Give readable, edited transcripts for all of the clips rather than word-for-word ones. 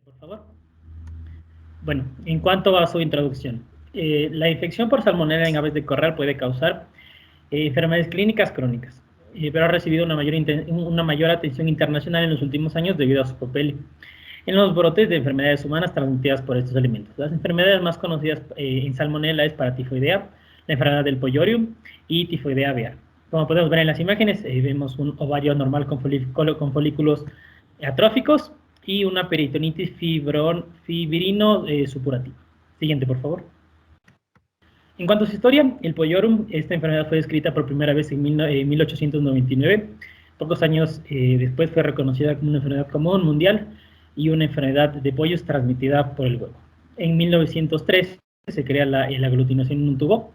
Por favor. Bueno, en cuanto a su introducción, la infección por salmonela en aves de corral puede causar enfermedades clínicas crónicas, pero ha recibido una mayor atención internacional en los últimos años debido a su papel en los brotes de enfermedades humanas transmitidas por estos alimentos. Las enfermedades más conocidas en salmonela es paratifoidea, la enfermedad del pollorium y tifoidea aviar. Como podemos ver en las imágenes, vemos un ovario normal con folículos atróficos y una peritonitis fibrino supurativa. Siguiente, por favor. En cuanto a su historia, el pollorium, esta enfermedad fue descrita por primera vez en 1899. Pocos años después fue reconocida como una enfermedad común mundial y una enfermedad de pollos transmitida por el huevo. En 1903 se crea la aglutinación en un tubo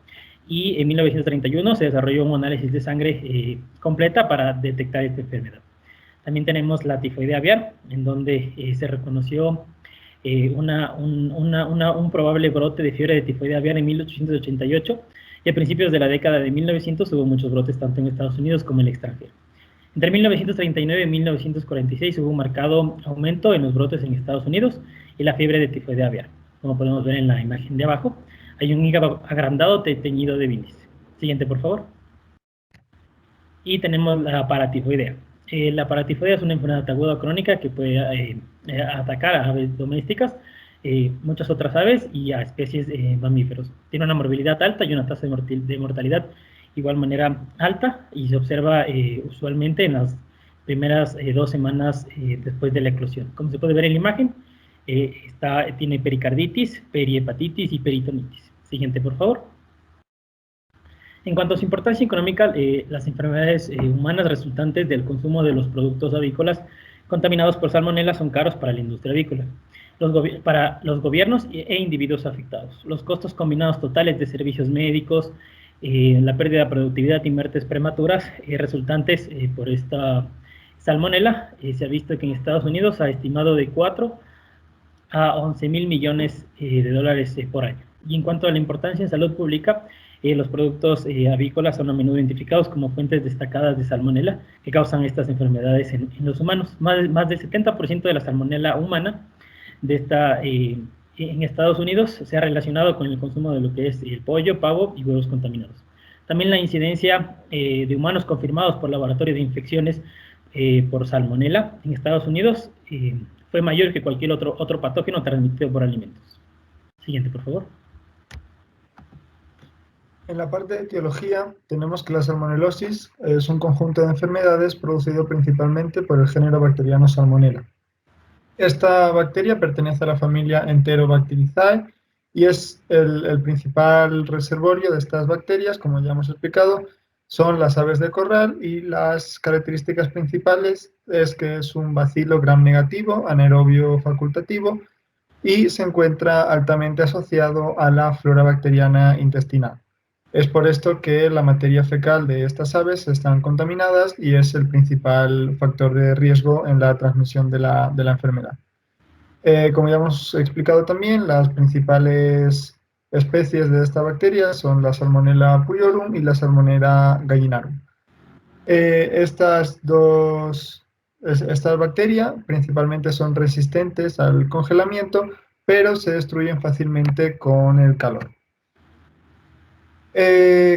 y en 1931 se desarrolló un análisis de sangre completa para detectar esta enfermedad. También tenemos la tifoidea aviar, en donde se reconoció un probable brote de fiebre de tifoidea aviar en 1888 y a principios de la década de 1900 hubo muchos brotes tanto en Estados Unidos como en el extranjero. Entre 1939 y 1946 hubo un marcado aumento en los brotes en Estados Unidos y la fiebre de tifoidea aviar. Como podemos ver en la imagen de abajo, hay un hígado agrandado teñido de bilis. Siguiente, por favor. Y tenemos la paratifoidea. La paratifoidea es una enfermedad aguda crónica que puede atacar a aves domésticas, muchas otras aves y a especies de mamíferos. Tiene una morbilidad alta y una tasa de mortalidad igual manera alta y se observa usualmente en las primeras 2 semanas después de la eclosión. Como se puede ver en la imagen, tiene pericarditis, perihepatitis y peritonitis. Siguiente, por favor. En cuanto a su importancia económica, las enfermedades humanas resultantes del consumo de los productos avícolas contaminados por salmonela son caros para la industria avícola, para los gobiernos e individuos afectados. Los costos combinados totales de servicios médicos, la pérdida de productividad y muertes prematuras resultantes por esta salmonela, se ha visto que en Estados Unidos ha estimado de 4 a 11.000 millones de dólares por año. Y en cuanto a la importancia en salud pública, los productos avícolas son a menudo identificados como fuentes destacadas de salmonela que causan estas enfermedades en los humanos. Más del 70% de la salmonela humana en Estados Unidos se ha relacionado con el consumo de lo que es el pollo, pavo y huevos contaminados. También la incidencia de humanos confirmados por laboratorio de infecciones por salmonela en Estados Unidos fue mayor que cualquier otro patógeno transmitido por alimentos. Siguiente, por favor. En la parte de etiología tenemos que la salmonelosis es un conjunto de enfermedades producido principalmente por el género bacteriano Salmonella. Esta bacteria pertenece a la familia Enterobacteriaceae y es el principal reservorio de estas bacterias, como ya hemos explicado, son las aves de corral y las características principales es que es un bacilo gram negativo, anaerobio facultativo y se encuentra altamente asociado a la flora bacteriana intestinal. Es por esto que la materia fecal de estas aves están contaminadas y es el principal factor de riesgo en la transmisión de la enfermedad. Como ya hemos explicado también, las principales especies de esta bacteria son la Salmonella puriorum y la Salmonella gallinarum. Estas bacterias principalmente son resistentes al congelamiento, pero se destruyen fácilmente con el calor.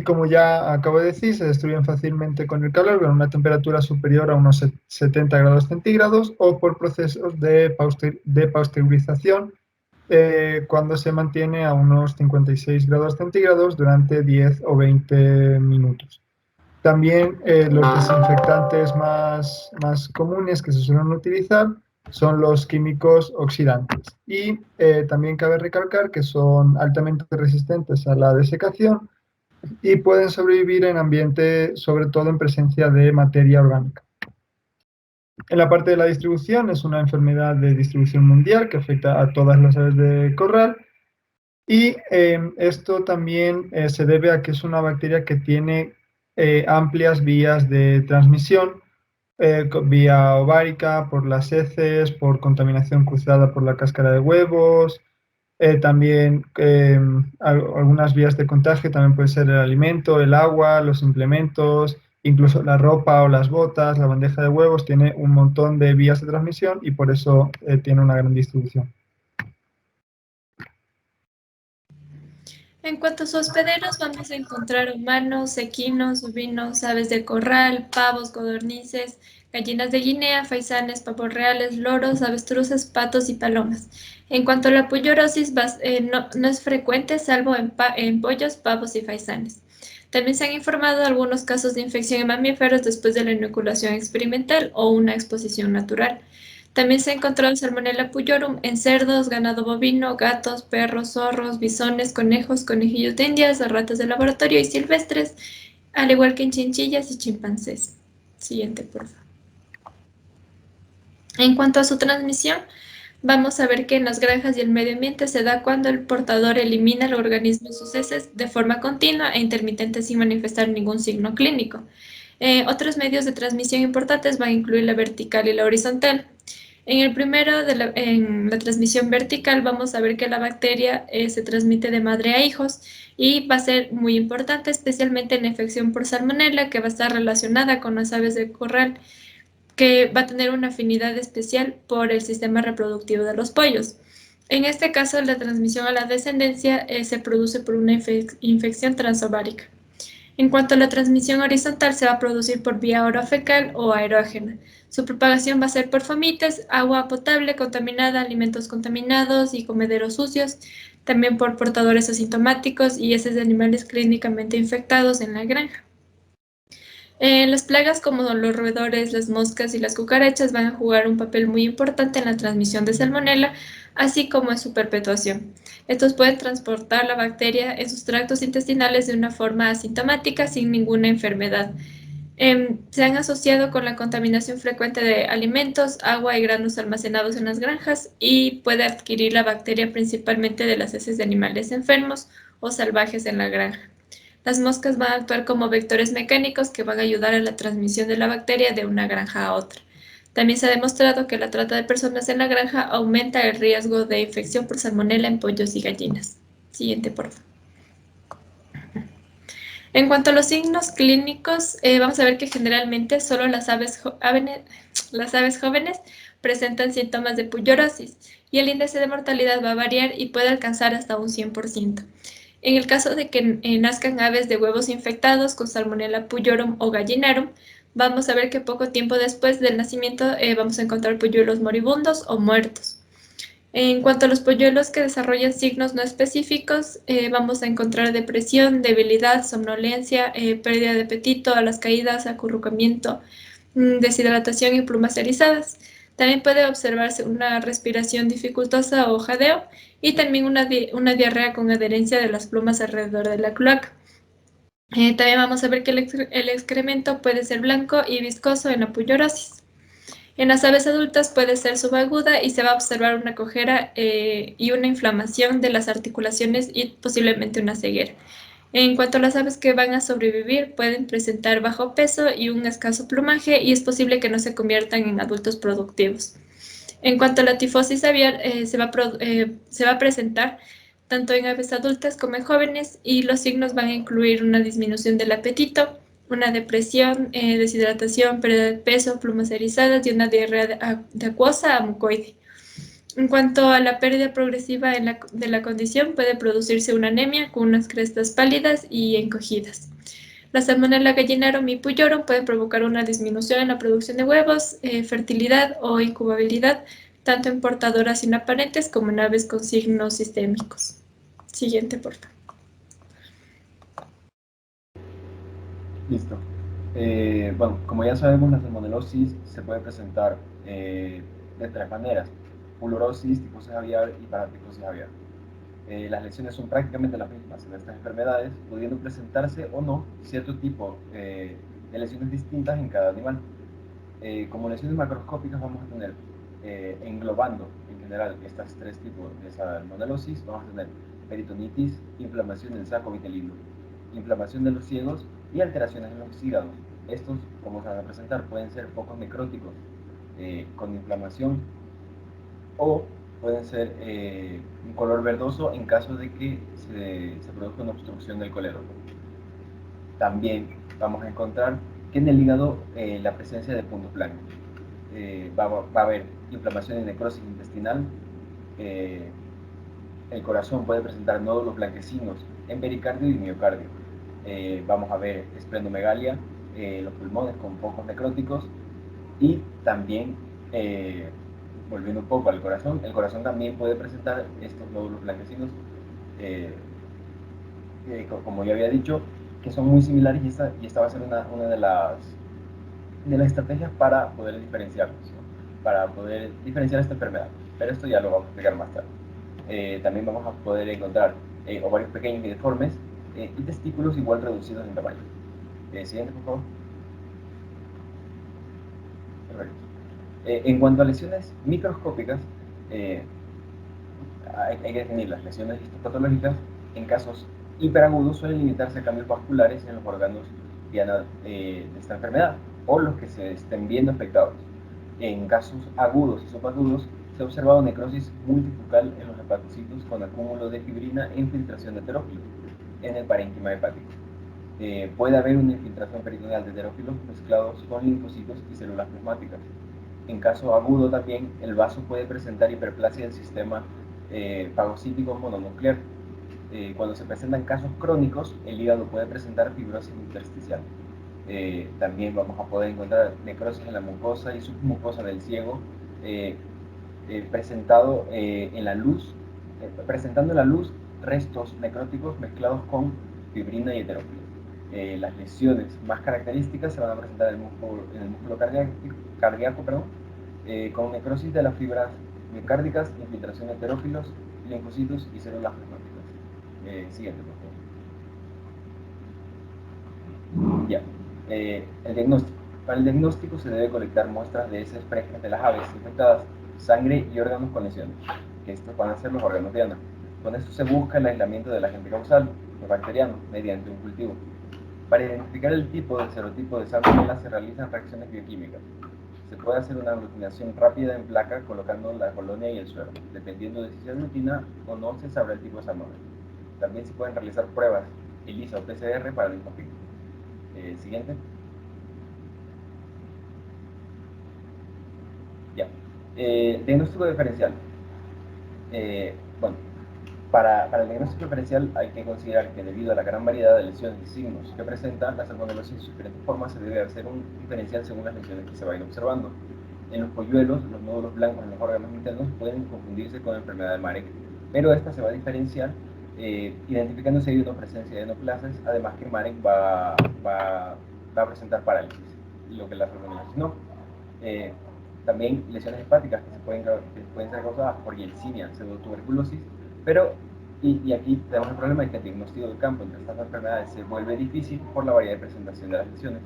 Como ya acabo de decir, se destruyen fácilmente con el calor a una temperatura superior a unos 70 grados centígrados o por procesos de pasteurización cuando se mantiene a unos 56 grados centígrados durante 10 o 20 minutos. También los desinfectantes más comunes que se suelen utilizar son los químicos oxidantes. Y también cabe recalcar que son altamente resistentes a la desecación y pueden sobrevivir en ambiente, sobre todo en presencia de materia orgánica. En la parte de la distribución, es una enfermedad de distribución mundial que afecta a todas las aves de corral y esto también se debe a que es una bacteria que tiene amplias vías de transmisión, vía ovárica, por las heces, por contaminación cruzada por la cáscara de huevos. También algunas vías de contagio también puede ser el alimento, el agua, los implementos Incluso la ropa o las botas, la bandeja de huevos, tiene un montón de vías de transmisión y por eso tiene una gran distribución. En cuanto a sus hospederos, vamos a encontrar humanos, equinos, ovinos, aves de corral, pavos, codornices, gallinas de Guinea, faisanes, pavos reales, loros, avestruces, patos y palomas. En cuanto a la puyorosis, no es frecuente salvo en pollos, pavos y faisanes. También se han informado algunos casos de infección en mamíferos después de la inoculación experimental o una exposición natural. También se ha encontrado Salmonella puyorum en cerdos, ganado bovino, gatos, perros, zorros, bisones, conejos, conejillos de indias, ratas de laboratorio y silvestres, al igual que en chinchillas y chimpancés. Siguiente, por favor. En cuanto a su transmisión, vamos a ver que en las granjas y el medio ambiente se da cuando el portador elimina el organismo en sus heces de forma continua e intermitente sin manifestar ningún signo clínico. Otros medios de transmisión importantes van a incluir la vertical y la horizontal. En el primero, en la transmisión vertical, vamos a ver que la bacteria se transmite de madre a hijos y va a ser muy importante, especialmente en la infección por salmonela, que va a estar relacionada con las aves de corral, que va a tener una afinidad especial por el sistema reproductivo de los pollos. En este caso, la transmisión a la descendencia se produce por una infección transovárica. En cuanto a la transmisión horizontal, se va a producir por vía orofecal o aerógena. Su propagación va a ser por fomites, agua potable contaminada, alimentos contaminados y comederos sucios, también por portadores asintomáticos y heces de animales clínicamente infectados en la granja. Las plagas como los roedores, las moscas y las cucarachas van a jugar un papel muy importante en la transmisión de salmonela, así como en su perpetuación. Estos pueden transportar la bacteria en sus tractos intestinales de una forma asintomática sin ninguna enfermedad. Se han asociado con la contaminación frecuente de alimentos, agua y granos almacenados en las granjas y puede adquirir la bacteria principalmente de las heces de animales enfermos o salvajes en la granja. Las moscas van a actuar como vectores mecánicos que van a ayudar a la transmisión de la bacteria de una granja a otra. También se ha demostrado que la trata de personas en la granja aumenta el riesgo de infección por salmonela en pollos y gallinas. Siguiente, por favor. En cuanto a los signos clínicos, vamos a ver que generalmente solo las aves jóvenes presentan síntomas de puyorosis y el índice de mortalidad va a variar y puede alcanzar hasta un 100%. En el caso de que nazcan aves de huevos infectados con Salmonella puyorum o gallinarum, vamos a ver que poco tiempo después del nacimiento vamos a encontrar polluelos moribundos o muertos. En cuanto a los polluelos que desarrollan signos no específicos, vamos a encontrar depresión, debilidad, somnolencia, pérdida de apetito, a las caídas, acurrucamiento, deshidratación y plumas erizadas. También puede observarse una respiración dificultosa o jadeo y también una diarrea con adherencia de las plumas alrededor de la cloaca. También vamos a ver que el excremento puede ser blanco y viscoso en la puyorosis. En las aves adultas puede ser subaguda y se va a observar una cojera y una inflamación de las articulaciones y posiblemente una ceguera. En cuanto a las aves que van a sobrevivir, pueden presentar bajo peso y un escaso plumaje y es posible que no se conviertan en adultos productivos. En cuanto a la tifosis aviar, se va a presentar tanto en aves adultas como en jóvenes y los signos van a incluir una disminución del apetito, una depresión, deshidratación, pérdida de peso, plumas erizadas y una diarrea de acuosa a mucoide. En cuanto a la pérdida progresiva de la condición, puede producirse una anemia con unas crestas pálidas y encogidas. La Salmonella gallinarum y puyorum pueden provocar una disminución en la producción de huevos, fertilidad o incubabilidad, tanto en portadoras inaparentes como en aves con signos sistémicos. Siguiente, por favor. Listo. Bueno, como ya sabemos, la salmonelosis se puede presentar de tres maneras: pulorosis, tifosis aviar y paratifosis aviar. Las lesiones son prácticamente las mismas en estas enfermedades, pudiendo presentarse o no cierto tipo de lesiones distintas en cada animal. Como lesiones macroscópicas vamos a tener, englobando en general estos tres tipos de salmonelosis, vamos a tener peritonitis, inflamación del saco vitelino, inflamación de los ciegos y alteraciones en los hígados. Estos, como se van a presentar, pueden ser focos necróticos con inflamación o pueden ser un color verdoso en caso de que se produzca una obstrucción del colédoco. También vamos a encontrar que en el hígado la presencia de puntos blancos. Va a haber inflamación y necrosis intestinal. El corazón puede presentar nódulos blanquecinos en pericardio y miocardio. Vamos a ver esplenomegalia, los pulmones con focos necróticos y también, volviendo un poco al corazón, el corazón también puede presentar estos nódulos blanquecinos, como ya había dicho, que son muy similares y esta va a ser una de las estrategias para poder diferenciarlos, ¿no? Para poder diferenciar esta enfermedad. Pero esto ya lo vamos a explicar más tarde. También vamos a poder encontrar ovarios pequeños y deformes y testículos igual reducidos en tamaño. Siguiente, por favor. Perfecto. En cuanto a lesiones microscópicas, hay que definir las lesiones histopatológicas. En casos hiperagudos suelen limitarse a cambios vasculares en los órganos de esta enfermedad o los que se estén viendo afectados. En casos agudos y subagudos se ha observado necrosis multifocal en los hepatocitos con acúmulo de fibrina e infiltración de heterófilos en el parénquima hepático. Puede haber una infiltración peritoneal de heterófilos mezclados con linfocitos y células plasmáticas. En caso agudo también, el vaso puede presentar hiperplasia del sistema fagocítico mononuclear. Cuando se presentan casos crónicos, el hígado puede presentar fibrosis intersticial. También vamos a poder encontrar necrosis en la mucosa y submucosa del ciego, presentando en la luz restos necróticos mezclados con fibrina y heterófilos. Las lesiones más características se van a presentar en el músculo cardíaco, con necrosis de las fibras miocárdicas, infiltración de heterófilos, linfocitos y células plasmáticas. Siguiente, por favor. Ya. El diagnóstico. Para el diagnóstico se debe colectar muestras de heces frescas de las aves infectadas, sangre y órganos con lesiones, que estos van a ser los órganos diana. Con esto se busca el aislamiento del agente causal, el bacteriano, mediante un cultivo. Para identificar el tipo del serotipo de Salmonella se realizan reacciones bioquímicas. Se puede hacer una aglutinación rápida en placa colocando la colonia y el suero. Dependiendo de si se aglutina o no, se sabrá el tipo de Salmonella. También se pueden realizar pruebas ELISA o PCR para el mismo fin. Siguiente. Ya. Diagnóstico diferencial. Bueno, para el diagnóstico diferencial hay que considerar que debido a la gran variedad de lesiones y signos que presentan la salmonelosis en sus diferentes formas, se debe hacer un diferencial según las lesiones que se vayan observando. En los polluelos, los nódulos blancos en los órganos internos pueden confundirse con la enfermedad de Marek, pero esta se va a diferenciar identificando si hay una presencia de neoplasias, además que Marek va a presentar parálisis, lo que la salmonelosis no. También lesiones hepáticas que pueden ser causadas por Yersinia, pseudotuberculosis, pero, y aquí tenemos el problema de que el diagnóstico de campo entre estas enfermedades se vuelve difícil por la variedad de presentación de las lesiones.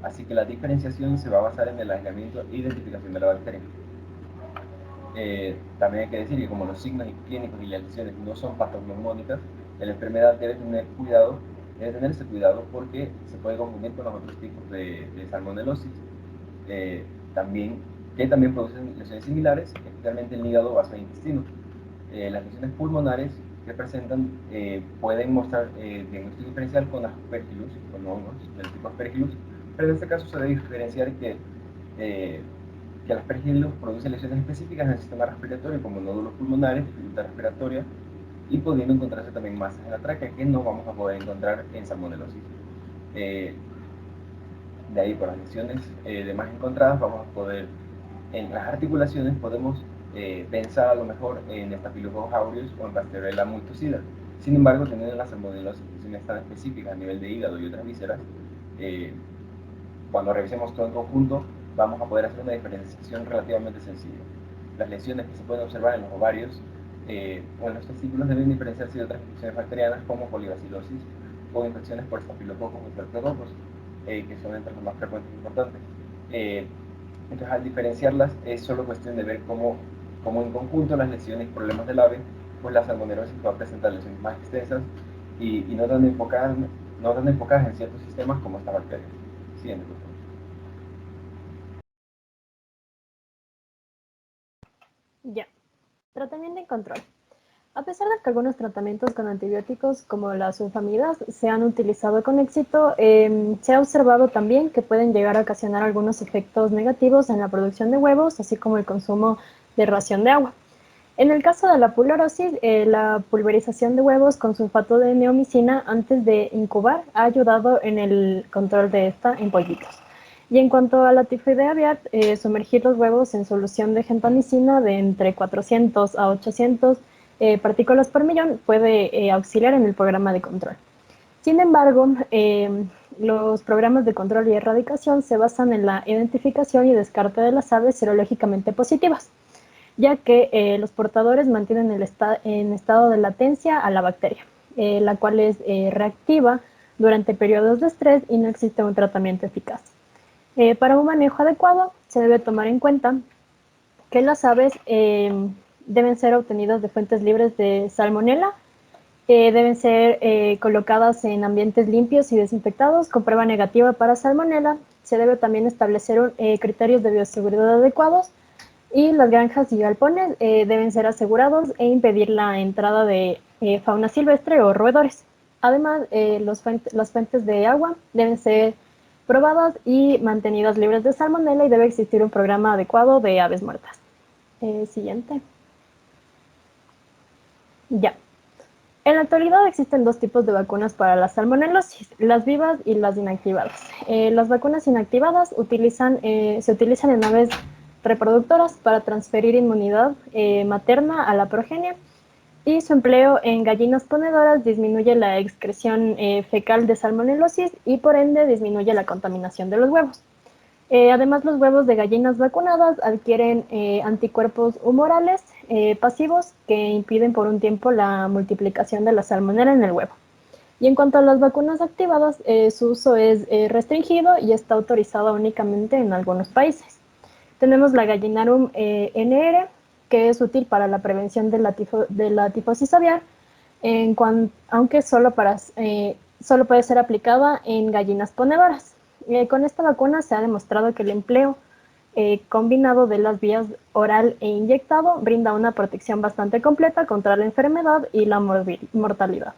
Así que la diferenciación se va a basar en el aislamiento e identificación de la bacteria. También hay que decir que como los signos clínicos y las lesiones no son patognomónicas, la enfermedad debe tenerse cuidado porque se puede confundir con los otros tipos de salmonelosis. Que también producen lesiones similares, especialmente el hígado, vaso e intestino. Las lesiones pulmonares que presentan pueden mostrar diagnóstico diferencial con Aspergillus, con hongos del tipo Aspergillus, pero en este caso se debe diferenciar que el Aspergillus produce lesiones específicas en el sistema respiratorio como nódulos pulmonares, dificultad respiratoria y pudiendo encontrarse también masas en la tráquea que no vamos a poder encontrar en salmonelosis. De ahí, por las lesiones de más encontradas, vamos a poder, en las articulaciones, podemos pensar a lo mejor en Staphylococcus aureus o en Pasteurella multocida. Sin embargo, teniendo las salmonelosis lesiones tan específicas a nivel de hígado y otras vísceras, cuando revisemos todo en conjunto, vamos a poder hacer una diferenciación relativamente sencilla. Las lesiones que se pueden observar en los ovarios o en los testículos deben diferenciarse de otras infecciones bacterianas como polibacilosis o infecciones por Staphylococcus o Streptococcus, que son entre los más frecuentes e importantes. Entonces, al diferenciarlas, es solo cuestión de ver cómo en conjunto las lesiones y problemas del ave, pues la salmonelosis va a presentar lesiones más extensas y no tan enfocadas en ciertos sistemas como esta bacteria. Siguiente, por favor. Ya. Tratamiento y control. A pesar de que algunos tratamientos con antibióticos como las sulfamidas se han utilizado con éxito, se ha observado también que pueden llegar a ocasionar algunos efectos negativos en la producción de huevos, así como el consumo de ración de agua. En el caso de la pulorosis, la pulverización de huevos con sulfato de neomicina antes de incubar ha ayudado en el control de esta en pollitos. Y en cuanto a la tifoidea aviar, sumergir los huevos en solución de gentamicina de entre 400 a 800 partículas por millón puede auxiliar en el programa de control. Sin embargo, los programas de control y erradicación se basan en la identificación y descarte de las aves serológicamente positivas, ya que los portadores mantienen en estado de latencia a la bacteria, la cual es reactiva durante periodos de estrés y no existe un tratamiento eficaz. Para un manejo adecuado, se debe tomar en cuenta que las aves deben ser obtenidas de fuentes libres de salmonela, deben ser colocadas en ambientes limpios y desinfectados con prueba negativa para salmonela. Se debe también establecer criterios de bioseguridad adecuados y las granjas y galpones deben ser asegurados e impedir la entrada de fauna silvestre o roedores. Además, las fuentes de agua deben ser probadas y mantenidas libres de salmonela y debe existir un programa adecuado de aves muertas. Siguiente. Ya. En la actualidad existen dos tipos de vacunas para la salmonelosis, las vivas y las inactivadas. Las vacunas inactivadas se utilizan en aves reproductoras para transferir inmunidad materna a la progenie y su empleo en gallinas ponedoras disminuye la excreción fecal de salmonelosis y por ende disminuye la contaminación de los huevos. Además, los huevos de gallinas vacunadas adquieren anticuerpos humorales pasivos que impiden por un tiempo la multiplicación de la salmonela en el huevo. Y en cuanto a las vacunas activadas, su uso es restringido y está autorizado únicamente en algunos países. Tenemos la Gallinarum NR, que es útil para la prevención de la tifosis aviar, aunque solo puede ser aplicada en gallinas ponedoras. Con esta vacuna se ha demostrado que el empleo combinado de las vías oral e inyectado brinda una protección bastante completa contra la enfermedad y la mortalidad,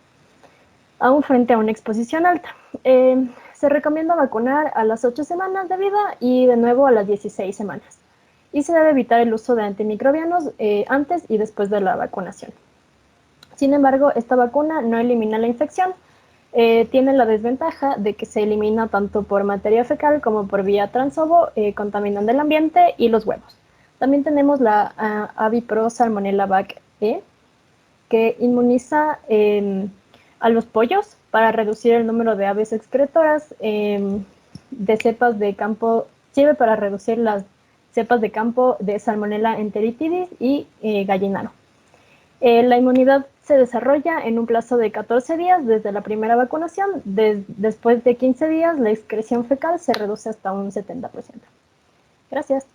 aún frente a una exposición alta. Se recomienda vacunar a las 8 semanas de vida y de nuevo a las 16 semanas. Y se debe evitar el uso de antimicrobianos antes y después de la vacunación. Sin embargo, esta vacuna no elimina la infección. Tiene la desventaja de que se elimina tanto por materia fecal como por vía transovo, contaminando el ambiente y los huevos. También tenemos la Avipro Salmonella Vac E, que inmuniza a los pollos para reducir el número de aves excretoras de cepas de campo, sirve para reducir las cepas de campo de Salmonella enteritidis y gallinaro. La inmunidad se desarrolla en un plazo de 14 días desde la primera vacunación. Después de 15 días, la excreción fecal se reduce hasta un 70%. Gracias.